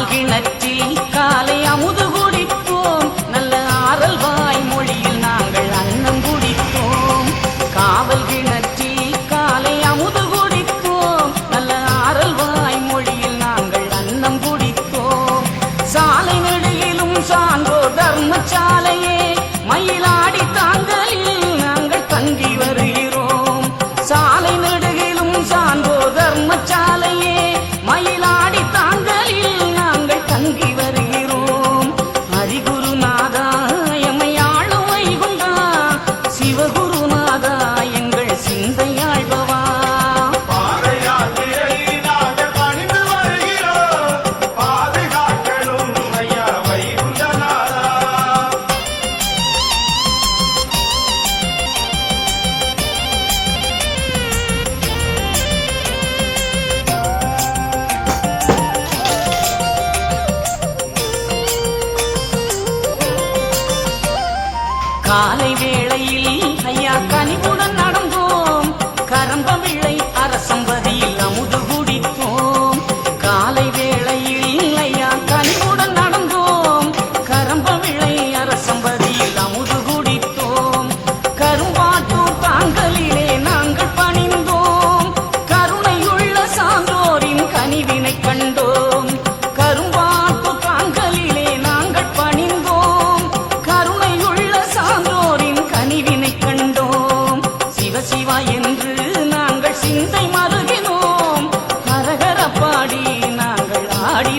காவல் கிணற்றில் காலை அமுது குடித்தோம், நல்ல ஆரல் வாய் மொழியில் நாங்கள் அன்னம் குடித்தோம். காவல் கிணற்றில் காலை அமுது குடித்தோம், நல்ல ஆரல் வாய் மொழியில் நாங்கள் அன்னம் குடித்தோம். சாலை நெடுகிலும் சான்றோர் தர்மசாலையே, மயிலாடி தாங்கலில் நாங்கள் தங்கி வருகிறோம். சாலை நெடுகிலும் சான்றோர் தர்மசாலையே, மயிலாடி தாங்கலில் நாங்கள் தங்கி வருகிறோம். ஹரிகுருநாதா எம்மை ஆளும் வைகுண்டா, சிவகுருநாதா எங்கள் சிந்தையாழ்பவா. காலை வேளையில் ஐயா கனிவுடன் நடந்தோம், கரம்பவிளை அரசம்பதியில் அமுது குடித்தோம். காலை வேளையில் ஐயா கனிவுடன் நடந்தோம், கரம்பவிளை அரசம்பதியில் அமுது குடித்தோம். கரும்பாட்டூர் தாங்கலிலே நாங்கள் பணிந்தோம், கருணையுள்ள சான்றோரின் கனிவினை கண்டோம். கரும்பாட்டூர் தாங்கலிலே நாங்கள் பணிந்தோம், கருணையுள்ள சான்றோரின் கனிவினை கண்டோம். சிவ சிவா என்று நாங்கள் சிந்தை மருகினோம், ஹரஹர பாடி நாங்கள் ஆடி